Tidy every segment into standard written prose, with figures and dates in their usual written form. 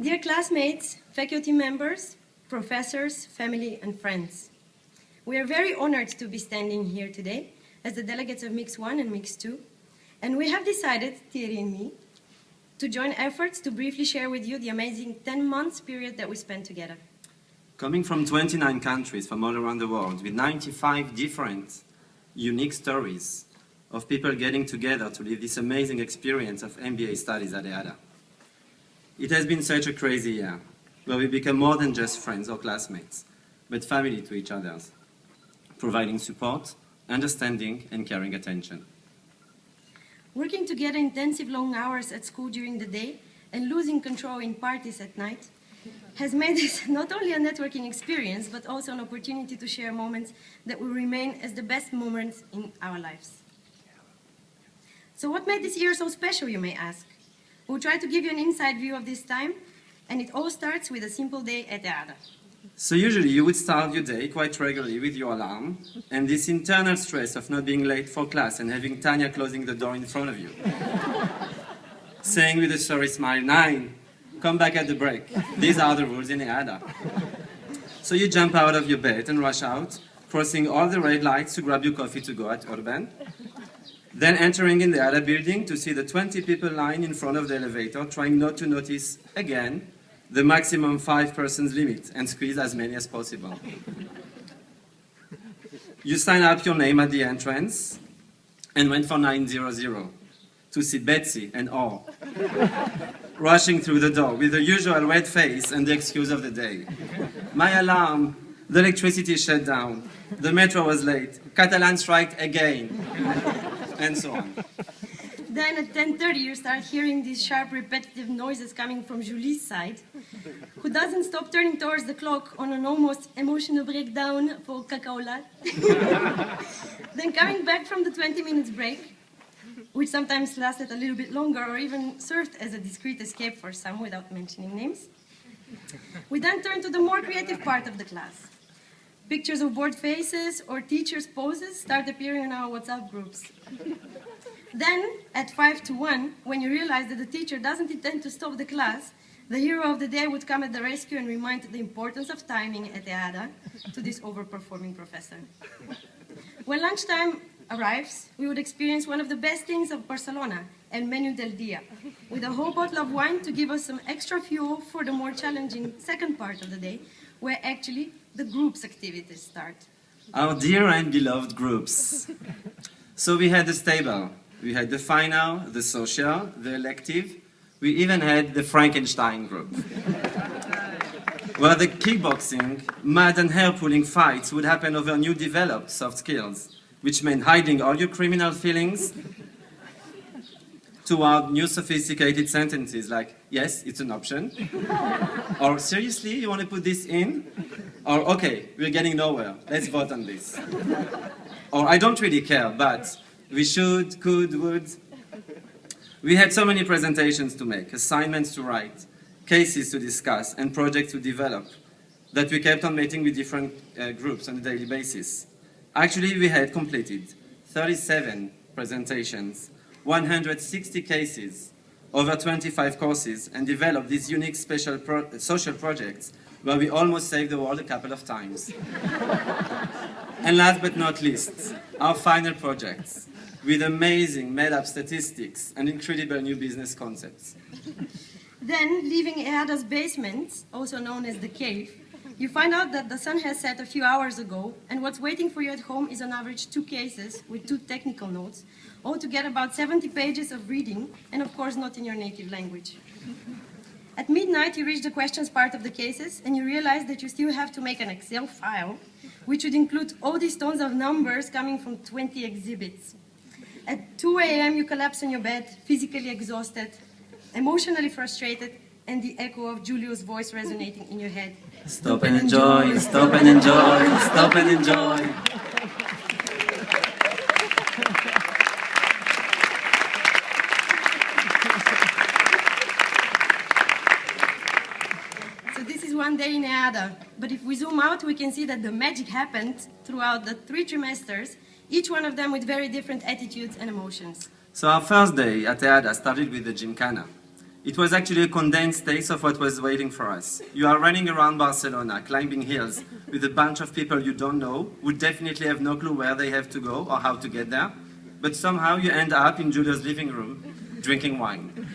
Dear classmates, faculty members, professors, family, and friends, we are very honored to be standing here today as the delegates of MIX1 and MIX2, and we have decided, Thierry and me, to join efforts to briefly share with you the amazing 10 months period that we spent together. Coming from 29 countries from all around the world, with 95 different, unique stories of people getting together to live this amazing experience of MBA studies at EADA. It has been such a crazy year, where we become more than just friends or classmates, but family to each other, providing support, understanding, and caring attention. Working together intensive long hours at school during the day and losing control in parties at night has made this not only a networking experience, but also an opportunity to share moments that will remain as the best moments in our lives. So what made this year so special, you may ask? We'll try to give you an inside view of this time, and it all starts with a simple day at EADA. So usually you would start your day quite regularly with your alarm and this internal stress of not being late for class and having Tanya closing the door in front of you. Saying with a sorry smile, 9, come back at the break. These are the rules in EADA. So you jump out of your bed and rush out, crossing all the red lights to grab your coffee to go at Urban. Then entering in the EADA building to see the 20 people line in front of the elevator, trying not to notice, again, the maximum 5 persons limit and squeeze as many as possible. You sign up your name at the entrance and went for 900 to see Betsy and all, rushing through the door with the usual red face and the excuse of the day. My alarm, the electricity shut down, the metro was late, Catalan strike again, and so on. Then at 10:30 you start hearing these sharp repetitive noises coming from Julie's side, who doesn't stop turning towards the clock on an almost emotional breakdown for cacao latte. Then coming back from the 20 minutes break, which sometimes lasted a little bit longer or even served as a discreet escape for some without mentioning names. We then turn to the more creative part of the class. Pictures of bored faces or teachers' poses start appearing in our WhatsApp groups. Then, at 5 to 1, when you realize that the teacher doesn't intend to stop the class, the hero of the day would come at the rescue and remind the importance of timing at EADA to this overperforming professor. When lunchtime arrives, we would experience one of the best things of Barcelona, El Menú del Día, with a whole bottle of wine to give us some extra fuel for the more challenging second part of the day, where actually the group's activities start. Our dear and beloved groups. So we had the stable. We had the final, the social, the elective. We even had the Frankenstein group, where the kickboxing, mud and hair-pulling fights would happen over new developed soft skills, which meant hiding all your criminal feelings toward new sophisticated sentences like, yes, it's an option, or seriously, you want to put this in? Or, okay, we're getting nowhere, let's vote on this. Or, I don't really care, but we should, could, would. We had so many presentations to make, assignments to write, cases to discuss, and projects to develop, that we kept on meeting with different groups on a daily basis. Actually, we had completed 37 presentations, 160 cases, over 25 courses, and developed these unique special social projects where we almost saved the world a couple of times. And last but not least, our final projects, with amazing made-up statistics and incredible new business concepts. Then, leaving EADA's basement, also known as the cave, you find out that the sun has set a few hours ago, and what's waiting for you at home is on average 2 cases with 2 technical notes, altogether about 70 pages of reading, and of course not in your native language. At midnight, you reach the questions part of the cases, and you realize that you still have to make an Excel file, which would include all these tons of numbers coming from 20 exhibits. At 2 a.m., you collapse on your bed, physically exhausted, emotionally frustrated, and the echo of Julio's voice resonating in your head. Stop and enjoy, stop and enjoy, stop and enjoy. So this is one day in EADA, but if we zoom out, we can see that the magic happened throughout the 3 trimesters, each one of them with very different attitudes and emotions. So our first day at EADA started with the Gymkhana. It was actually a condensed taste of what was waiting for us. You are running around Barcelona, climbing hills, with a bunch of people you don't know, who definitely have no clue where they have to go or how to get there, but somehow you end up in Julio's living room, drinking wine.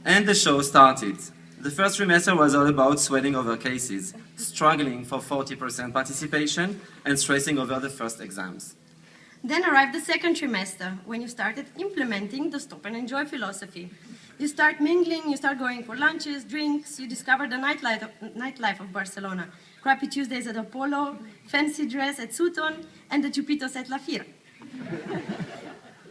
And the show started. The first trimester was all about sweating over cases, struggling for 40% participation, and stressing over the first exams. Then arrived the second trimester, when you started implementing the stop and enjoy philosophy. You start mingling, you start going for lunches, drinks, you discover the nightlife of Barcelona. Crappy Tuesdays at Apollo, fancy dress at Sutton, and the Chupitos at La Fira.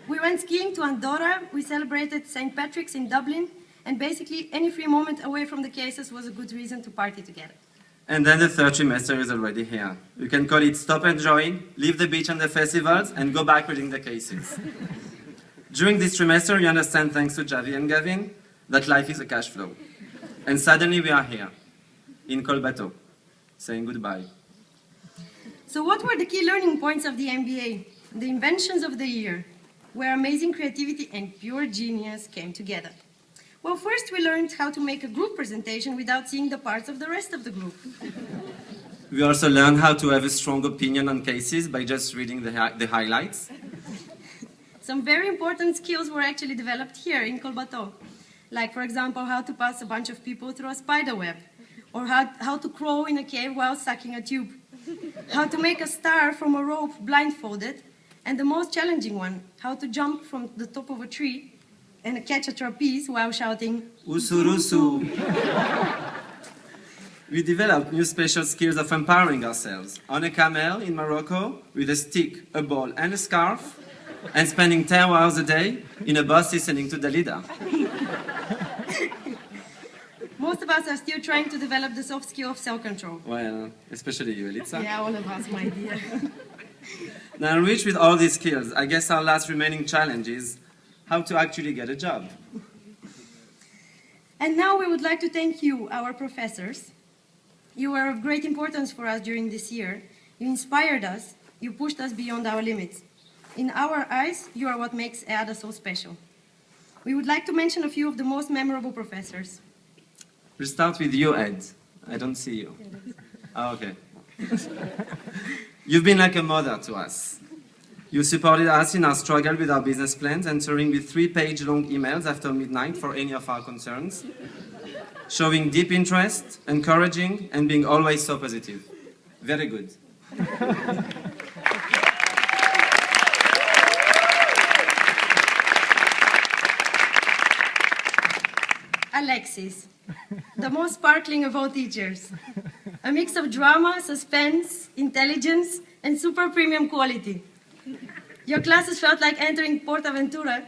We went skiing to Andorra, we celebrated St. Patrick's in Dublin, and basically any free moment away from the cases was a good reason to party together. And then the third trimester is already here. You can call it stop enjoying, leave the beach and the festivals, and go back reading the cases. During this trimester, you understand, thanks to Javi and Gavin, that life is a cash flow. And suddenly we are here, in Colbato, saying goodbye. So what were the key learning points of the MBA? The inventions of the year, where amazing creativity and pure genius came together. Well, first we learned how to make a group presentation without seeing the parts of the rest of the group. We also learned how to have a strong opinion on cases by just reading the highlights. Some very important skills were actually developed here in Colbato. Like, for example, how to pass a bunch of people through a spider web, or how to crawl in a cave while sucking a tube, how to make a star from a rope blindfolded, and the most challenging one, how to jump from the top of a tree and catch a trapeze while shouting, "Usurusu." We developed new special skills of empowering ourselves. On a camel in Morocco, with a stick, a ball, and a scarf, and spending 10 hours a day in a bus listening to Dalida. Most of us are still trying to develop the soft skill of self-control. Well, especially you, Elitsa. Yeah, all of us, my dear. Now, rich with all these skills, I guess our last remaining challenge is how to actually get a job. And now we would like to thank you, our professors. You were of great importance for us during this year. You inspired us. You pushed us beyond our limits. In our eyes, you are what makes EADA so special. We would like to mention a few of the most memorable professors. We'll start with you, Ed. I don't see you. Oh, okay. You've been like a mother to us. You supported us in our struggle with our business plans, answering with 3-page long emails after midnight for any of our concerns, showing deep interest, encouraging, and being always so positive. Very good. Alexis, the most sparkling of all teachers. A mix of drama, suspense, intelligence, and super premium quality. Your classes felt like entering PortAventura,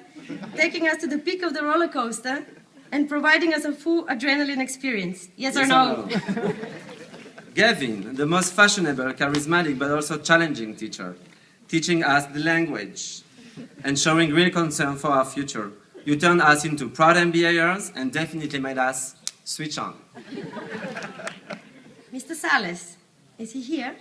taking us to the peak of the roller coaster and providing us a full adrenaline experience. Yes or no? Gavin, the most fashionable, charismatic, but also challenging teacher, teaching us the language and showing real concern for our future. You turned us into proud MBAers and definitely made us switch on. Mr. Sales, is he here?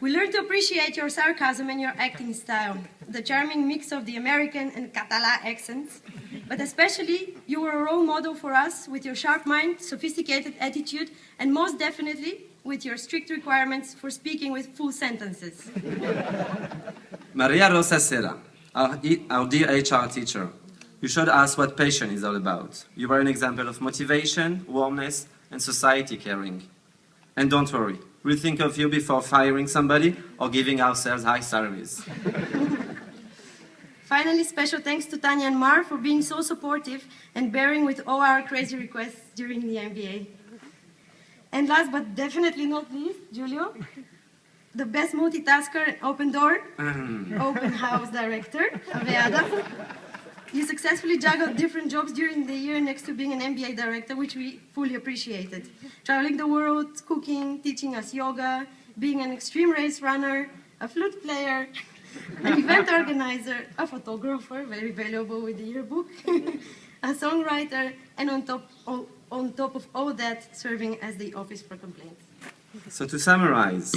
We learned to appreciate your sarcasm and your acting style, the charming mix of the American and Catalan accents, but especially you were a role model for us with your sharp mind, sophisticated attitude, and most definitely with your strict requirements for speaking with full sentences. Maria Rosa Serra, our dear HR teacher, you showed us what passion is all about. You were an example of motivation, warmness, and society caring. And don't worry, we'll think of you before firing somebody or giving ourselves high salaries. Finally, special thanks to Tanya and Mar for being so supportive and bearing with all our crazy requests during the MBA. And last but definitely not least, Julio, the best multitasker and open door, open house director of EADA. You successfully juggled different jobs during the year next to being an MBA director, which we fully appreciated. Traveling the world, cooking, teaching us yoga, being an extreme race runner, a flute player, an event organizer, a photographer, very valuable with the yearbook, a songwriter, and on top of all that, serving as the office for complaints. So to summarize,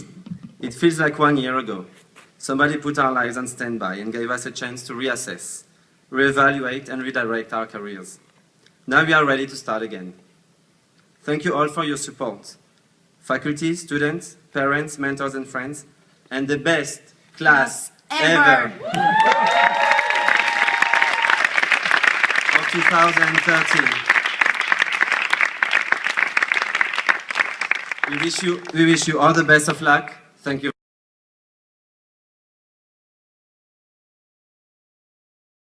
it feels like 1 year ago. Somebody put our lives on standby and gave us a chance to reassess, reevaluate, and redirect our careers. Now we are ready to start again. Thank you all for your support. Faculty, students, parents, mentors, and friends, and the best class ever of 2013. We wish you all the best of luck. Thank you.